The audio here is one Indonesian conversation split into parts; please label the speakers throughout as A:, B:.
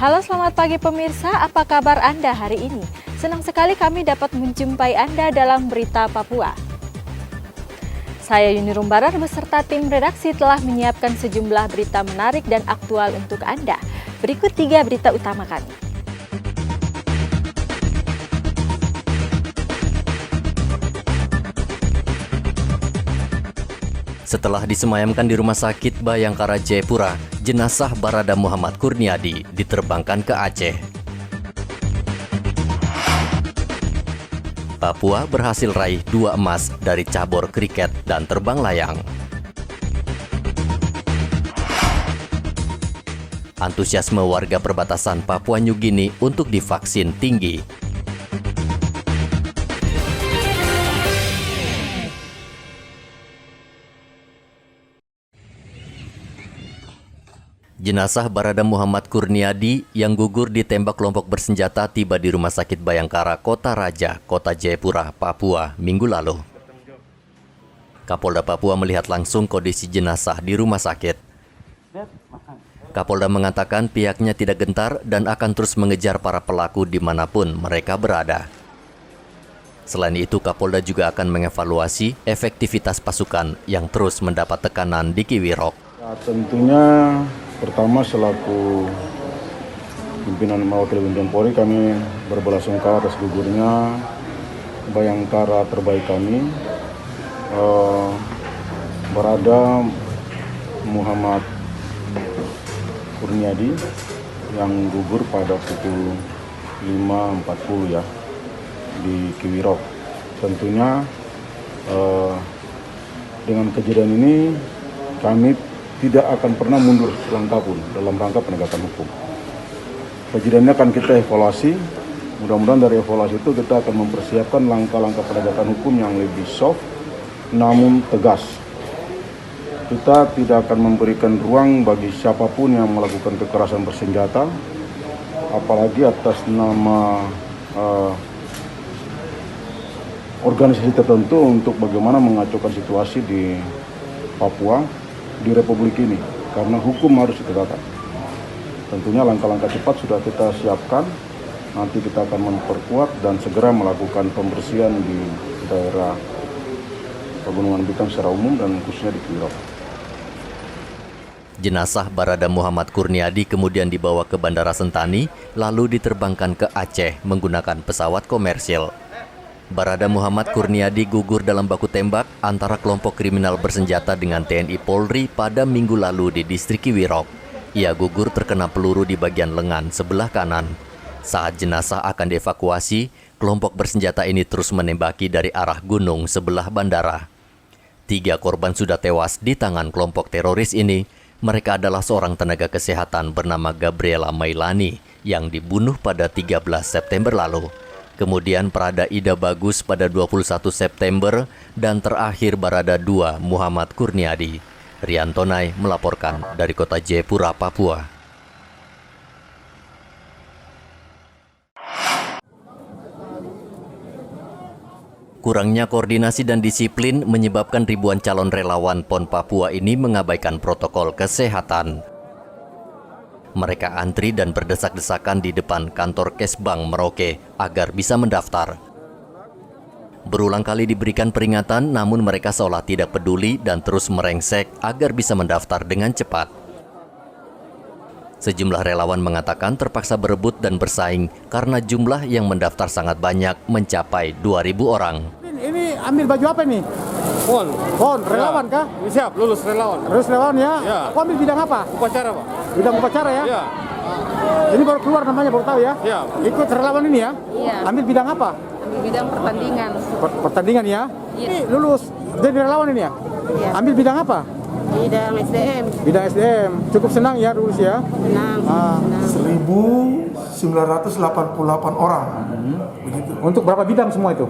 A: Halo, selamat pagi pemirsa, apa kabar Anda hari ini? Senang sekali kami dapat menjumpai Anda dalam Berita Papua. Saya Yuni Rumbaran beserta tim redaksi telah menyiapkan sejumlah berita menarik dan aktual untuk Anda. Berikut 3 berita utama kami.
B: Setelah disemayamkan di Rumah Sakit Bayangkara Jayapura, jenazah Barada Muhammad Kurniadi diterbangkan ke Aceh. Papua berhasil raih 2 emas dari cabur kriket dan terbang layang. Antusiasme warga perbatasan Papua New Guinea untuk divaksin tinggi. Jenazah Barada Muhammad Kurniadi yang gugur ditembak kelompok bersenjata tiba di Rumah Sakit Bayangkara Kota Raja, Kota Jayapura, Papua, Minggu lalu. Kapolda Papua melihat langsung kondisi jenazah di rumah sakit. Kapolda mengatakan pihaknya tidak gentar dan akan terus mengejar para pelaku dimanapun mereka berada. Selain itu, Kapolda juga akan mengevaluasi efektivitas pasukan yang terus mendapat tekanan di Kiwirok.
C: Ya, tentunya pertama selaku pimpinan mewakili pimpinan Polri, kami berbelasungkawa atas gugurnya Bayangkara terbaik kami, Barada Muhammad Kurniadi yang gugur pada pukul 5.40 ya di Kiwirok. Tentunya dengan kejadian ini kami tidak akan pernah mundur selangkah pun dalam rangka penegakan hukum. Kejadiannya akan kita evaluasi, mudah-mudahan dari evaluasi itu kita akan mempersiapkan langkah-langkah penegakan hukum yang lebih soft namun tegas. Kita tidak akan memberikan ruang bagi siapapun yang melakukan kekerasan bersenjata, apalagi atas nama organisasi tertentu untuk bagaimana mengacaukan situasi di Papua, di Republik ini, karena hukum harus ditegakkan. Tentunya langkah-langkah cepat sudah kita siapkan, nanti kita akan memperkuat dan segera melakukan pembersihan di daerah Pegunungan Bintang secara umum dan khususnya di Kiwirok.
B: Jenazah Barada Muhammad Kurniadi kemudian dibawa ke Bandara Sentani, lalu diterbangkan ke Aceh menggunakan pesawat komersil. Barada Muhammad Kurniadi gugur dalam baku tembak antara kelompok kriminal bersenjata dengan TNI Polri pada minggu lalu di distrik Kiwirok. Ia gugur terkena peluru di bagian lengan sebelah kanan. Saat jenazah akan dievakuasi, kelompok bersenjata ini terus menembaki dari arah gunung sebelah bandara. 3 korban sudah tewas di tangan kelompok teroris ini. Mereka adalah seorang tenaga kesehatan bernama Gabriela Mailani yang dibunuh pada 13 September lalu. Kemudian Prada Ida Bagus pada 21 September dan terakhir Barada II Muhammad Kurniadi. Riantonai melaporkan dari Kota Jayapura, Papua. Kurangnya koordinasi dan disiplin menyebabkan ribuan calon relawan PON Papua ini mengabaikan protokol kesehatan. Mereka antri dan berdesak-desakan di depan kantor Kesbang Merauke agar bisa mendaftar. Berulang kali diberikan peringatan, namun mereka seolah tidak peduli dan terus merengsek agar bisa mendaftar dengan cepat. Sejumlah relawan mengatakan terpaksa berebut dan bersaing karena jumlah yang mendaftar sangat banyak, mencapai 2.000 orang.
D: Ini ambil baju apa nih? PON, relawan kah?
E: Siap, lulus relawan.
D: Lulus relawan ya?
E: Ya.
D: Aku ambil bidang apa?
E: Upacara, Pak.
D: Bidang upacara ya?
E: Ya.
D: Ini baru keluar namanya, baru tahu ya?
E: Ya.
D: Ikut relawan ini ya?
F: Iya.
D: Ambil bidang apa?
F: Ambil bidang pertandingan.
D: Pertandingan ya?
F: Iya.
D: Ini lulus dari relawan ini ya?
F: Iya.
D: Ambil bidang apa?
F: Bidang SDM.
D: Bidang SDM. Cukup senang ya lulus ya?
F: Senang. Senang.
G: 1.988 orang. Begitu.
D: Untuk berapa bidang semua itu?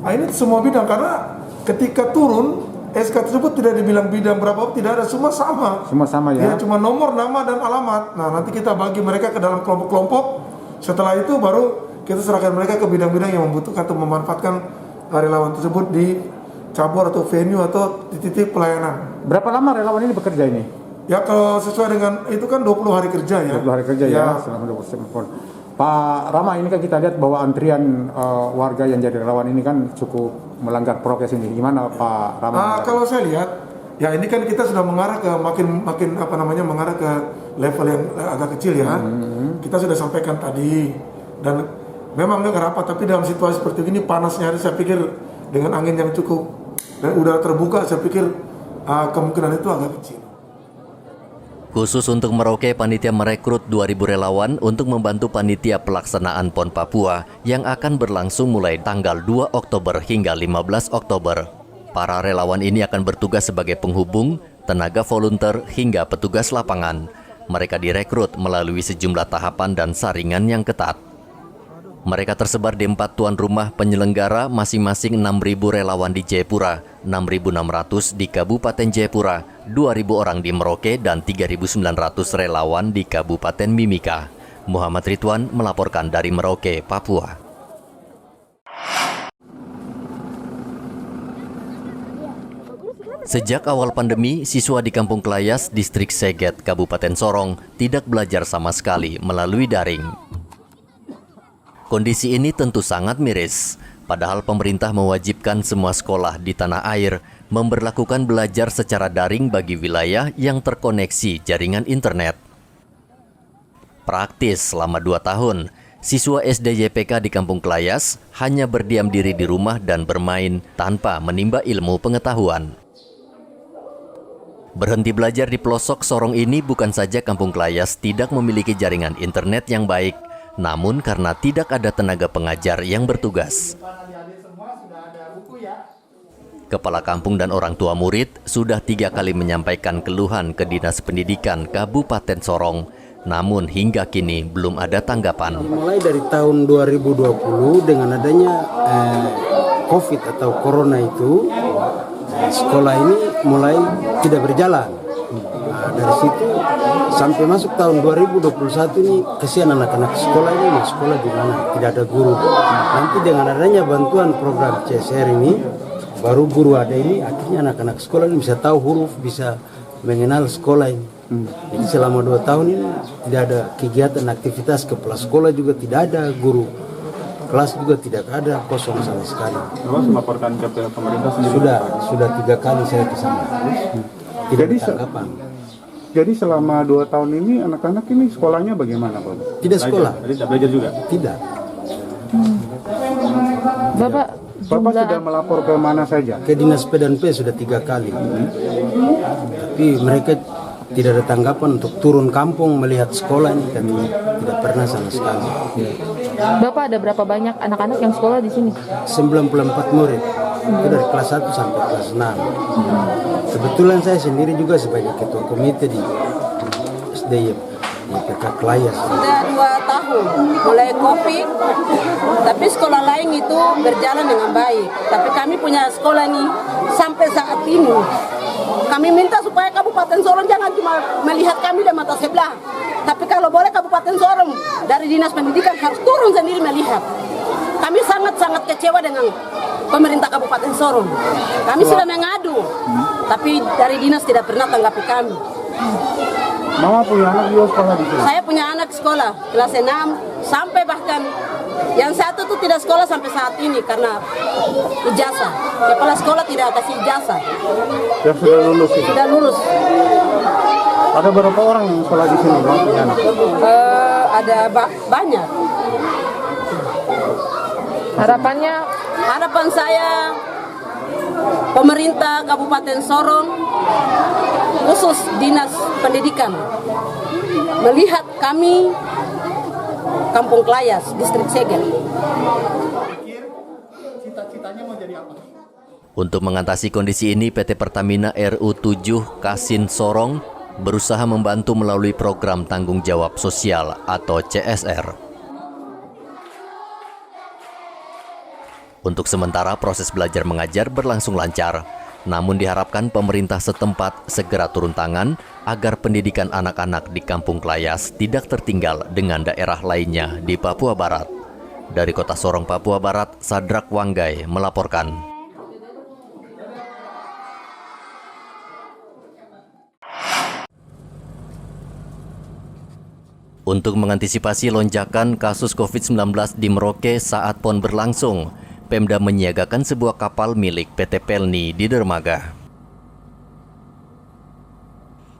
G: Nah, ini semua bidang, karena ketika turun SK tersebut tidak dibilang bidang berapa, tidak ada, semua sama.
D: Semua sama ya?
G: Ya, cuma nomor, nama, dan alamat. Nah, nanti kita bagi mereka ke dalam kelompok-kelompok. Setelah itu baru kita serahkan mereka ke bidang-bidang yang membutuhkan atau memanfaatkan relawan tersebut di cabur atau venue atau di titik pelayanan.
D: Berapa lama relawan ini bekerja ini?
G: Ya kalau sesuai dengan itu kan 20 hari kerja ya.
D: 20 hari kerja ya, selama 20 pon. Pak Rama, ini kan kita lihat bahwa antrian warga yang jadi relawan ini kan cukup melanggar prokes ini. Gimana Pak Rama?
G: Kalau saya lihat, ya ini kan kita sudah mengarah ke makin mengarah ke level yang agak kecil ya. Kita sudah sampaikan tadi dan memang nggak rapat, tapi dalam situasi seperti ini panasnya hari, saya pikir dengan angin yang cukup dan udara terbuka, saya pikir kemungkinan itu agak kecil.
B: Khusus untuk Merauke, panitia merekrut 2.000 relawan untuk membantu panitia pelaksanaan PON Papua yang akan berlangsung mulai tanggal 2 Oktober hingga 15 Oktober. Para relawan ini akan bertugas sebagai penghubung, tenaga volunteer hingga petugas lapangan. Mereka direkrut melalui sejumlah tahapan dan saringan yang ketat. Mereka tersebar di 4 tuan rumah penyelenggara, masing-masing 6.000 relawan di Jayapura, 6.600 di Kabupaten Jayapura, 2.000 orang di Merauke, dan 3.900 relawan di Kabupaten Mimika. Muhammad Ridwan melaporkan dari Merauke, Papua. Sejak awal pandemi, siswa di Kampung Kelayas, Distrik Seget, Kabupaten Sorong, tidak belajar sama sekali melalui daring. Kondisi ini tentu sangat miris, padahal pemerintah mewajibkan semua sekolah di tanah air memberlakukan belajar secara daring bagi wilayah yang terkoneksi jaringan internet. Praktis selama 2 tahun, siswa SD YPK di Kampung Kelayas hanya berdiam diri di rumah dan bermain tanpa menimba ilmu pengetahuan. Berhenti belajar di pelosok Sorong ini bukan saja Kampung Kelayas tidak memiliki jaringan internet yang baik, namun karena tidak ada tenaga pengajar yang bertugas. Kepala kampung dan orang tua murid sudah 3 kali menyampaikan keluhan ke Dinas Pendidikan Kabupaten Sorong, namun hingga kini belum ada tanggapan.
E: Mulai dari tahun 2020 dengan adanya COVID atau Corona itu, sekolah ini mulai tidak berjalan. Dari situ sampai masuk tahun 2021 ini kesian anak-anak sekolah ini, sekolah di mana tidak ada guru. Nanti dengan adanya bantuan program CSR ini, baru guru ada ini, akhirnya anak-anak sekolah ini bisa tahu huruf, bisa mengenal sekolah ini. Jadi selama 2 tahun ini tidak ada kegiatan aktivitas, kepala sekolah juga tidak ada, guru kelas juga tidak ada, kosong sama sekali.
D: Bapak melaporkan ke pemerintah sendiri?
E: Sudah 3 kali saya ke sana. Tidak ada tanggapan.
D: Jadi selama 2 tahun ini anak-anak ini sekolahnya bagaimana, Pak?
E: Tidak sekolah.
D: Jadi tidak belajar juga?
E: Tidak.
A: Bapak
D: sudah melapor ke mana saja?
E: Ke Dinas PDNP sudah 3 kali. Tapi mereka tidak ada tanggapan untuk turun kampung melihat sekolah ini, kan tidak pernah sama sekali.
A: Bapak ada berapa banyak anak-anak yang sekolah di sini?
E: 94 murid. Itu dari kelas 1 sampai kelas 6. Kebetulan saya sendiri juga sebagai ketua komite di SD YPK Kelayas.
F: Sudah 2 tahun mulai COVID, tapi sekolah lain itu berjalan dengan baik. Tapi kami punya sekolah ini sampai saat ini. Kami minta supaya Kabupaten Sorong jangan cuma melihat kami dari mata sebelah. Tapi kalau boleh Kabupaten Sorong dari Dinas Pendidikan harus turun sendiri melihat. Kami sangat-sangat kecewa dengan pemerintah Kabupaten Sorong. Kami sudah mengadu, tapi dari dinas tidak pernah tanggapi kami.
D: Mama punya anak juga sekolah di sini?
F: Saya punya anak sekolah kelas 6 sampai bahkan yang satu tuh tidak sekolah sampai saat ini karena ijazah. Kepala sekolah tidak kasih ijazah.
D: Yang sudah lulus itu?
F: Sudah lulus.
D: Ada berapa orang yang sekolah di sini, Bang?
F: Ada banyak. Harapan saya pemerintah Kabupaten Sorong khusus Dinas Pendidikan melihat kami Kampung Kelayas, Distrik Seget.
B: Untuk mengatasi kondisi ini, PT Pertamina RU7 Kasin Sorong berusaha membantu melalui program tanggung jawab sosial atau CSR. Untuk sementara proses belajar mengajar berlangsung lancar, namun diharapkan pemerintah setempat segera turun tangan agar pendidikan anak-anak di Kampung Kelayas tidak tertinggal dengan daerah lainnya di Papua Barat. Dari Kota Sorong, Papua Barat, Sadrak Wanggai melaporkan. Untuk mengantisipasi lonjakan kasus COVID-19 di Merauke saat PON berlangsung, Pemda menyiagakan sebuah kapal milik PT Pelni di dermaga.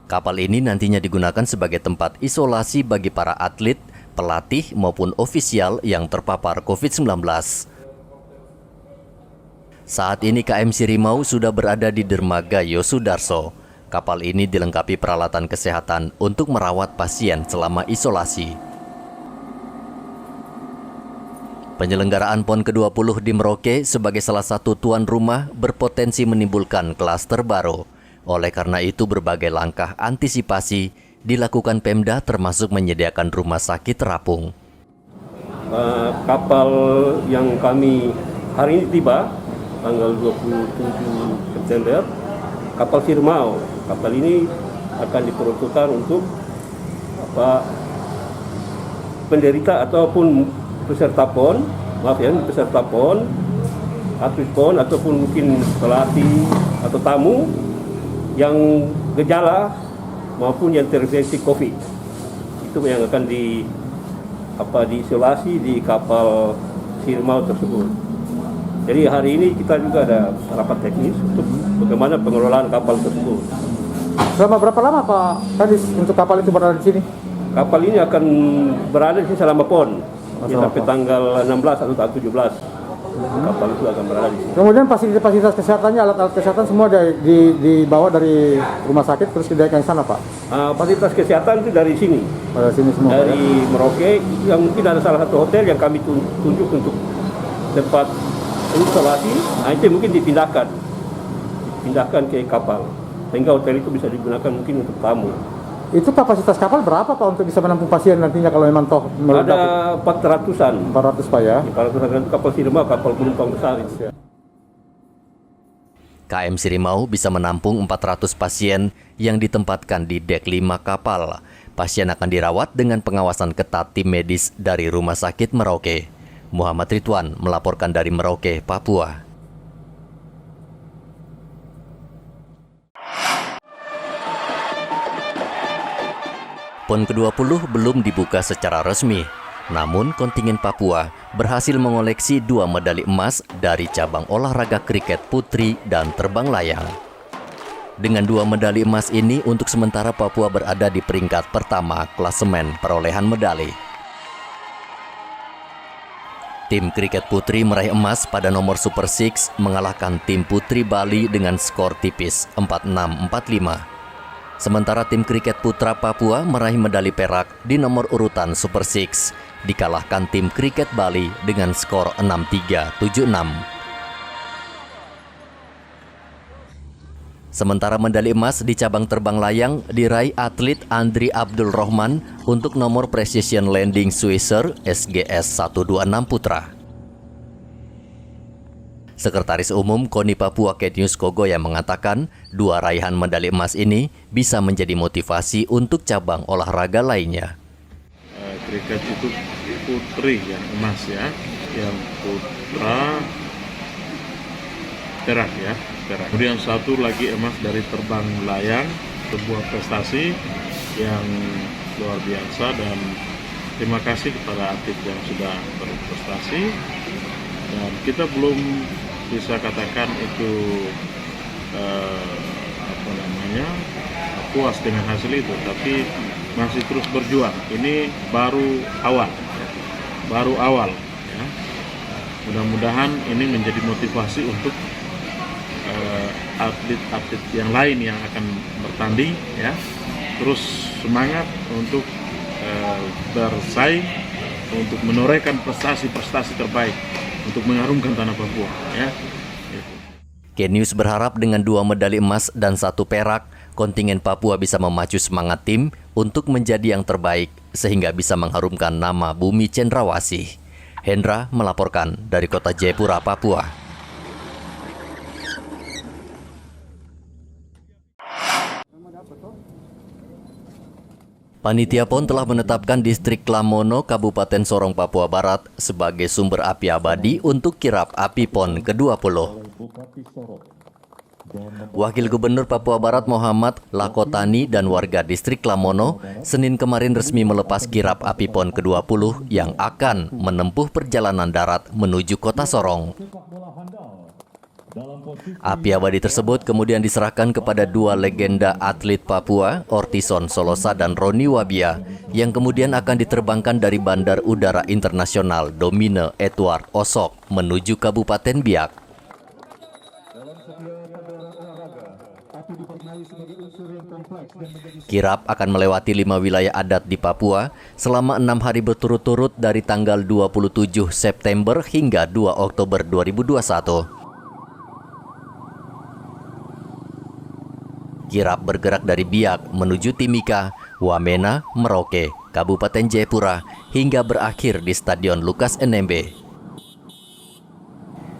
B: Kapal ini nantinya digunakan sebagai tempat isolasi bagi para atlet, pelatih maupun ofisial yang terpapar COVID-19. Saat ini KM Sirimau sudah berada di dermaga Yosudarso. Kapal ini dilengkapi peralatan kesehatan untuk merawat pasien selama isolasi. Penyelenggaraan PON ke-20 di Merauke sebagai salah satu tuan rumah berpotensi menimbulkan klaster baru. Oleh karena itu berbagai langkah antisipasi dilakukan Pemda termasuk menyediakan rumah sakit terapung.
H: Kapal yang kami hari ini tiba tanggal 27 September, kapal Sirimau. Kapal ini akan diperuntukkan untuk penderita ataupun peserta PON, peserta PON, atlet PON ataupun mungkin pelatih atau tamu yang gejala maupun yang terinfeksi COVID. Itu yang akan diisolasi di kapal Sirimau tersebut. Jadi hari ini kita juga ada rapat teknis untuk bagaimana pengelolaan kapal tersebut.
D: Selama berapa lama Pak Kadis untuk kapal itu berada di sini?
H: Kapal ini akan berada di sini selama PON, sampai tanggal 16 atau 17. Kapal itu akan berada di sini.
D: Kemudian fasilitas kesehatannya, alat-alat kesehatan semua dibawa dari rumah sakit terus didirikan di sana Pak?
H: Fasilitas kesehatan itu dari sini.
D: Dari sini semua.
H: Dari Merauke, yang mungkin ada salah satu hotel yang kami tunjuk untuk tempat isolasi, itu mungkin dipindahkan ke kapal, sehingga hotel itu bisa digunakan mungkin untuk tamu.
D: Itu kapasitas kapal berapa Pak untuk bisa menampung pasien nantinya kalau memang toh meledak?
H: Ada 400-an.
D: 400 Pak ya?
H: 400-an kapal Sirimau, kapal penumpang besar itu.
B: KM Sirimau bisa menampung 400 pasien yang ditempatkan di dek 5 kapal. Pasien akan dirawat dengan pengawasan ketat tim medis dari Rumah Sakit Merauke. Muhammad Ridwan melaporkan dari Merauke, Papua. PON ke-20 belum dibuka secara resmi, namun kontingen Papua berhasil mengoleksi 2 medali emas dari cabang olahraga kriket putri dan terbang layang. Dengan 2 medali emas ini, untuk sementara Papua berada di peringkat pertama klasemen perolehan medali. Tim kriket putri meraih emas pada nomor Super Six mengalahkan tim putri Bali dengan skor tipis 46-45. Sementara tim kriket putra Papua meraih medali perak di nomor urutan Super Six, dikalahkan tim kriket Bali dengan skor 63-76. Sementara medali emas di cabang terbang layang diraih atlet Andri Abdul Rahman untuk nomor Precision Landing Swisher SGS 126 Putra. Sekretaris Umum KONI Papua Ketnius Kogoya mengatakan 2 raihan medali emas ini bisa menjadi motivasi untuk cabang olahraga lainnya.
I: Kriket itu putri yang emas ya, yang putra perak ya. Kemudian satu lagi emas dari terbang layang, sebuah prestasi yang luar biasa, dan terima kasih kepada atlet yang sudah berprestasi. Dan kita belum bisa katakan itu puas dengan hasil itu, tapi masih terus berjuang. Ini baru awal ya. Mudah-mudahan ini menjadi motivasi untuk atlet-atlet yang lain yang akan bertanding ya, terus semangat untuk bersaing, untuk menorehkan prestasi-prestasi terbaik untuk mengharumkan tanah Papua ya.
B: Ketnius berharap dengan 2 medali emas dan 1 perak, kontingen Papua bisa memacu semangat tim untuk menjadi yang terbaik sehingga bisa mengharumkan nama bumi Cendrawasih. Hendra melaporkan dari Kota Jayapura, Papua. Panitia PON telah menetapkan distrik Klamono, Kabupaten Sorong, Papua Barat sebagai sumber api abadi untuk kirap api PON ke-20. Wakil Gubernur Papua Barat Muhammad Lakotani dan warga distrik Lamono Senin kemarin resmi melepas kirap api PON ke-20 yang akan menempuh perjalanan darat menuju kota Sorong. Api abadi tersebut kemudian diserahkan kepada dua legenda atlet Papua, Ortison Solosa dan Roni Wabia, yang kemudian akan diterbangkan dari Bandar Udara Internasional Domine Edward Osok menuju Kabupaten Biak. Kirap akan melewati 5 wilayah adat di Papua selama 6 hari berturut-turut dari tanggal 27 September hingga 2 Oktober 2021. Kirap bergerak dari Biak menuju Timika, Wamena, Merauke, Kabupaten Jayapura, hingga berakhir di Stadion Lukas NMB.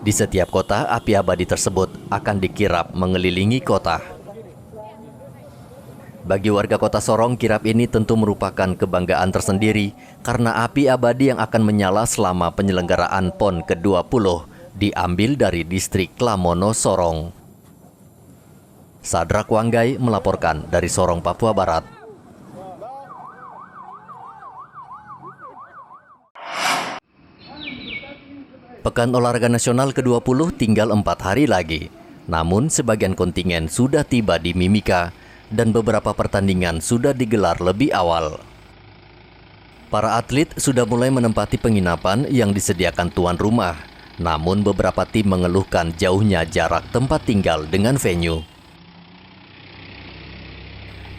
B: Di setiap kota, api abadi tersebut akan dikirap mengelilingi kota. Bagi warga kota Sorong, kirap ini tentu merupakan kebanggaan tersendiri karena api abadi yang akan menyala selama penyelenggaraan PON ke-20 diambil dari distrik Lamono, Sorong. Sadrak Wanggai melaporkan dari Sorong, Papua Barat. Pekan Olahraga Nasional ke-20 tinggal 4 hari lagi. Namun sebagian kontingen sudah tiba di Mimika dan beberapa pertandingan sudah digelar lebih awal. Para atlet sudah mulai menempati penginapan yang disediakan tuan rumah. Namun beberapa tim mengeluhkan jauhnya jarak tempat tinggal dengan venue.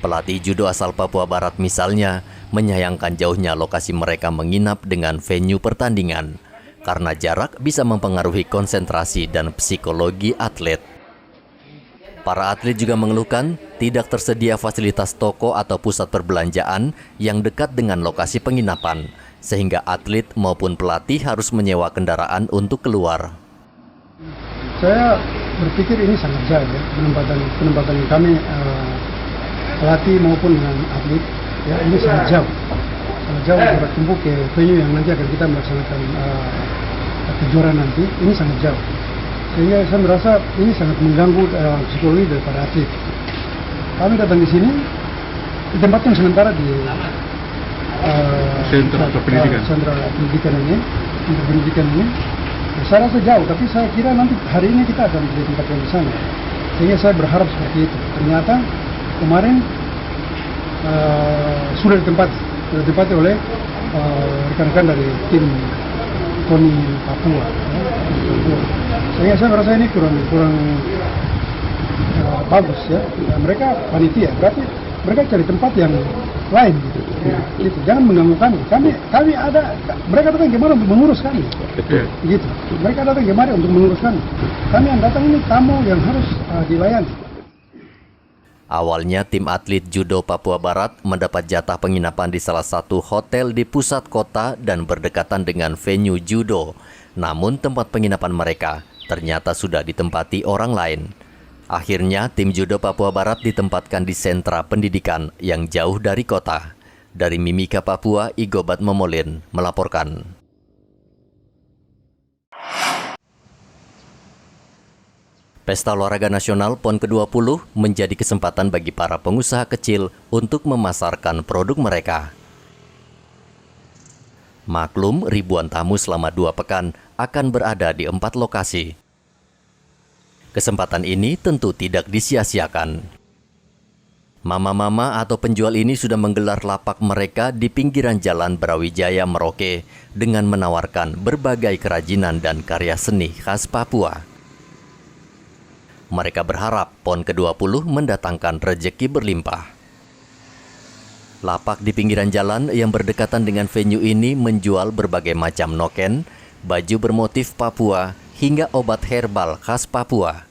B: Pelatih judo asal Papua Barat misalnya menyayangkan jauhnya lokasi mereka menginap dengan venue pertandingan karena jarak bisa mempengaruhi konsentrasi dan psikologi atlet. Para atlet juga mengeluhkan tidak tersedia fasilitas toko atau pusat perbelanjaan yang dekat dengan lokasi penginapan, sehingga atlet maupun pelatih harus menyewa kendaraan untuk keluar.
E: Saya berpikir ini sangat jauh ya, penempatan kami pelatih maupun dengan atlet ya, ini sangat jauh jarak tempuh ke venue yang nanti akan kita melaksanakan kejuaraan nanti, ini sangat jauh, sehingga saya merasa ini sangat mengganggu psikologi daripada atlet. Kami datang di sini ditempatkan sementara di sentra pendidikan ini. Saya rasa jauh, tapi saya kira nanti hari ini kita akan ditempatkan di sana, sehingga saya berharap seperti itu. Ternyata kemarin sudah ditempati oleh rekan-rekan dari tim KONI Papua. Sehingga saya merasa ini kurang bagus ya. Mereka panitia, berarti mereka cari tempat yang lain gitu. Gitu. Jangan mengganggu kami. Kami ada, mereka datang kemari untuk mengurus kami. Gitu. Mereka datang kemari untuk mengurus kami. Kami yang datang ini tamu yang harus dilayani.
B: Awalnya tim atlet judo Papua Barat mendapat jatah penginapan di salah satu hotel di pusat kota dan berdekatan dengan venue judo. Namun tempat penginapan mereka ternyata sudah ditempati orang lain. Akhirnya tim judo Papua Barat ditempatkan di sentra pendidikan yang jauh dari kota. Dari Mimika, Papua, Igobat Momolin melaporkan. Pesta Olahraga Nasional PON ke-20 menjadi kesempatan bagi para pengusaha kecil untuk memasarkan produk mereka. Maklum, ribuan tamu selama 2 pekan akan berada di 4 lokasi. Kesempatan ini tentu tidak disia-siakan. Mama-mama atau penjual ini sudah menggelar lapak mereka di pinggiran jalan Brawijaya, Merauke dengan menawarkan berbagai kerajinan dan karya seni khas Papua. Mereka berharap PON ke-20 mendatangkan rejeki berlimpah. Lapak di pinggiran jalan yang berdekatan dengan venue ini menjual berbagai macam noken, baju bermotif Papua, hingga obat herbal khas Papua.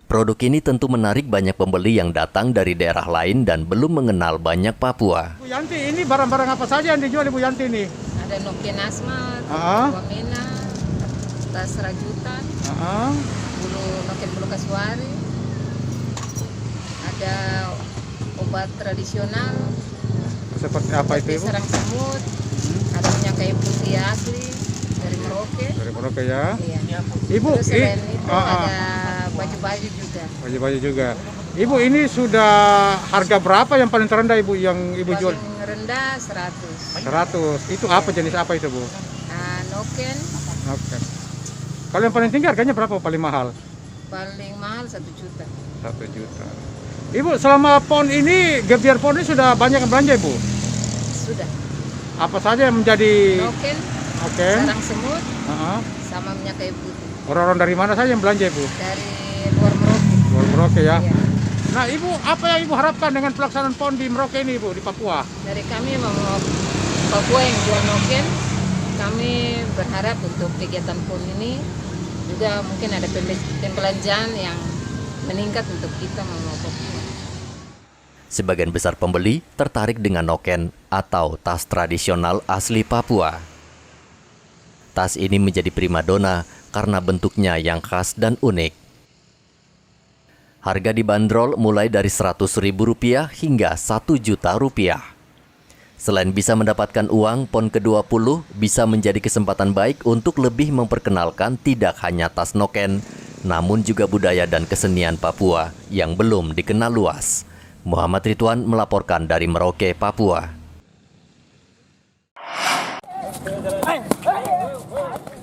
B: Produk ini tentu menarik banyak pembeli yang datang dari daerah lain dan belum mengenal banyak Papua.
D: Bu Yanti, ini barang-barang apa saja yang dijual Ibu Yanti ini?
F: Ada noken asmat, wamena, tas rajutan, bulu kasuari, ada obat tradisional.
D: Seperti apa itu, Ibu?
F: Sarang semut, ada minyak kayu putih asli dari Merauke.
D: Dari Merauke ya.
F: Iya.
D: Ibu,
F: terus selain itu ada baju-baju juga.
D: Baju-baju juga. Ibu, ini sudah harga berapa yang paling terendah Ibu yang Ibu jual?
F: Paling rendah 100.
D: 100. Itu apa, jenis apa itu Bu?
F: Noken
D: Oke. Kalau yang paling tinggi harganya berapa paling mahal?
F: paling mahal 1 juta.
D: 1 juta. Ibu, selama PON ini, Gebiar PON ini sudah banyak yang belanja Ibu?
F: Sudah.
D: Apa saja yang menjadi
F: Noken,
D: Oke.
F: sarang semut,
D: Heeh.
F: sama minyak kayu putih.
D: Orang-orang dari mana saja yang belanja Ibu?
F: Dari luar Merauke.
D: Luar Merauke ya.
F: Iya.
D: Nah Ibu, apa yang Ibu harapkan dengan pelaksanaan PON di Merauke ini Ibu, di Papua?
F: Dari kami mau Papua yang jual noken, kami berharap untuk kegiatan PON ini juga mungkin ada pembelanjaan yang meningkat untuk kita mau Papua.
B: Sebagian besar pembeli tertarik dengan noken atau tas tradisional asli Papua. Tas ini menjadi primadona karena bentuknya yang khas dan unik. Harga dibanderol mulai dari Rp100.000 hingga Rp1.000.000. Selain bisa mendapatkan uang, PON ke-20 bisa menjadi kesempatan baik untuk lebih memperkenalkan tidak hanya tas noken, namun juga budaya dan kesenian Papua yang belum dikenal luas. Muhammad Ridwan melaporkan dari Merauke, Papua.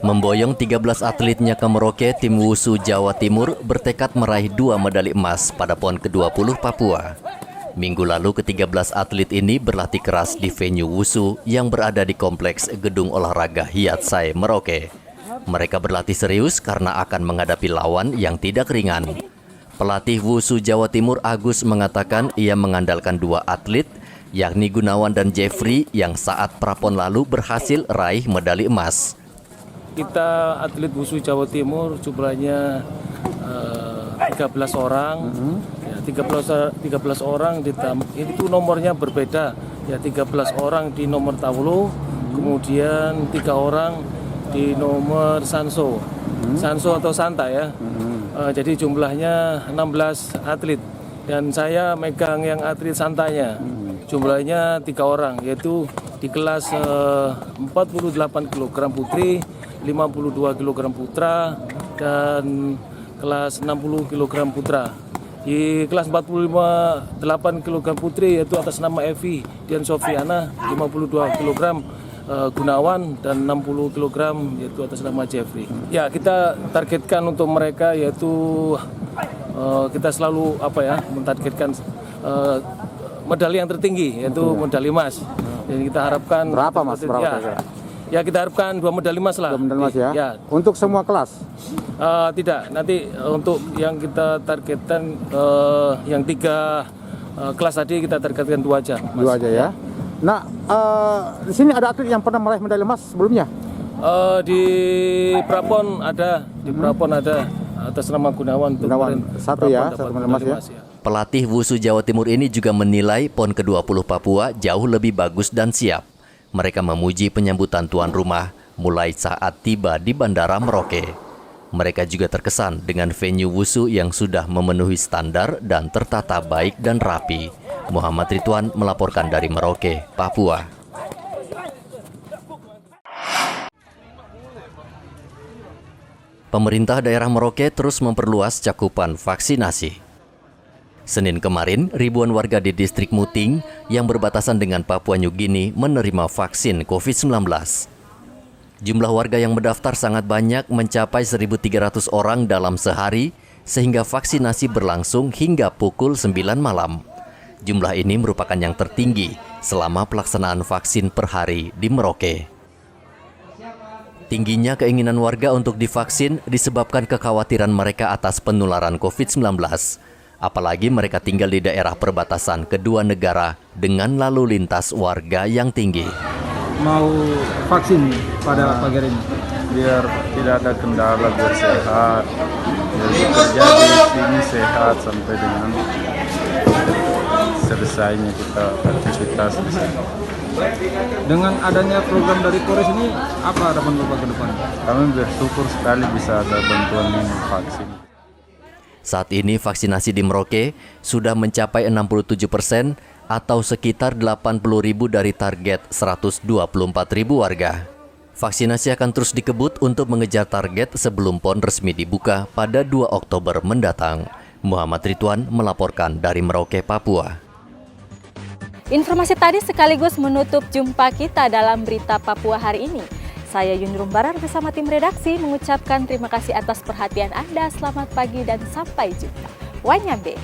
B: Memboyong 13 atletnya ke Merauke, tim Wusu Jawa Timur bertekad meraih 2 medali emas pada PON ke-20 Papua. Minggu lalu ke-13 atlet ini berlatih keras di venue Wusu yang berada di kompleks Gedung Olahraga Hiatsai, Merauke. Mereka berlatih serius karena akan menghadapi lawan yang tidak ringan. Pelatih Wusu Jawa Timur Agus mengatakan ia mengandalkan 2 atlet, yakni Gunawan dan Jeffrey yang saat prapon lalu berhasil raih medali emas.
J: Kita atlet Wusu Jawa Timur jumlahnya 13 orang. Ya, 13 orang itu nomornya berbeda. Ya 13 orang di nomor tawlu, kemudian 3 orang di nomor sanso. Sanso atau santa ya. Jadi jumlahnya 16 atlet dan saya megang yang atlet santanya. Jumlahnya 3 orang, yaitu di kelas 48 kg putri, 52 kg putra, dan kelas 60 kg putra. Di kelas 48 kg putri yaitu atas nama Evi Dian Sofiana, 52 kg Gunawan, dan 60 kg yaitu atas nama Jeffrey. Ya, kita targetkan untuk mereka yaitu kita selalu mentargetkan medali yang tertinggi yaitu medali emas. Jadi kita harapkan
D: berapa Mas? Berapa?
J: Ya kita harapkan 2 medali emas lah.
D: 2 medali emas ya?
J: Ya.
D: Untuk semua kelas?
J: Tidak, nanti untuk yang kita targetkan yang 3 kelas tadi kita targetkan 2 aja. Mas.
D: 2 aja ya. Nah, di sini ada atlet yang pernah meraih medali emas sebelumnya?
J: Di Prapon ada, atas nama Gunawan.
D: Gunawan satu ya, 1 medali emas ya.
B: Pelatih Wusu Jawa Timur ini juga menilai PON ke-20 Papua jauh lebih bagus dan siap. Mereka memuji penyambutan tuan rumah mulai saat tiba di Bandara Merauke. Mereka juga terkesan dengan venue Wusu yang sudah memenuhi standar dan tertata baik dan rapi. Muhammad Ridwan melaporkan dari Merauke, Papua. Pemerintah daerah Merauke terus memperluas cakupan vaksinasi. Senin kemarin, ribuan warga di distrik Muting yang berbatasan dengan Papua New Guinea menerima vaksin COVID-19. Jumlah warga yang mendaftar sangat banyak, mencapai 1.300 orang dalam sehari, sehingga vaksinasi berlangsung hingga pukul 9 malam. Jumlah ini merupakan yang tertinggi selama pelaksanaan vaksin per hari di Merauke. Tingginya keinginan warga untuk divaksin disebabkan kekhawatiran mereka atas penularan COVID-19. Apalagi mereka tinggal di daerah perbatasan kedua negara dengan lalu lintas warga yang tinggi.
K: Mau vaksin pada pagi hari ini? Biar tidak ada kendala, biar sehat. Biar bekerja di sini sehat sampai dengan selesainya kita aktivitas di sini. Dengan adanya program dari Polres ini, apa harapan Bapak ke depan? Kami bersyukur sekali bisa ada bantuan vaksin.
B: Saat ini vaksinasi di Merauke sudah mencapai 67% atau sekitar 80.000 dari target 124.000 warga. Vaksinasi akan terus dikebut untuk mengejar target sebelum PON resmi dibuka pada 2 Oktober mendatang. Muhammad Ridwan melaporkan dari Merauke, Papua.
A: Informasi tadi sekaligus menutup jumpa kita dalam Berita Papua hari ini. Saya Yuni Rumbarar bersama tim redaksi mengucapkan terima kasih atas perhatian Anda. Selamat pagi dan sampai jumpa. Wanyambe.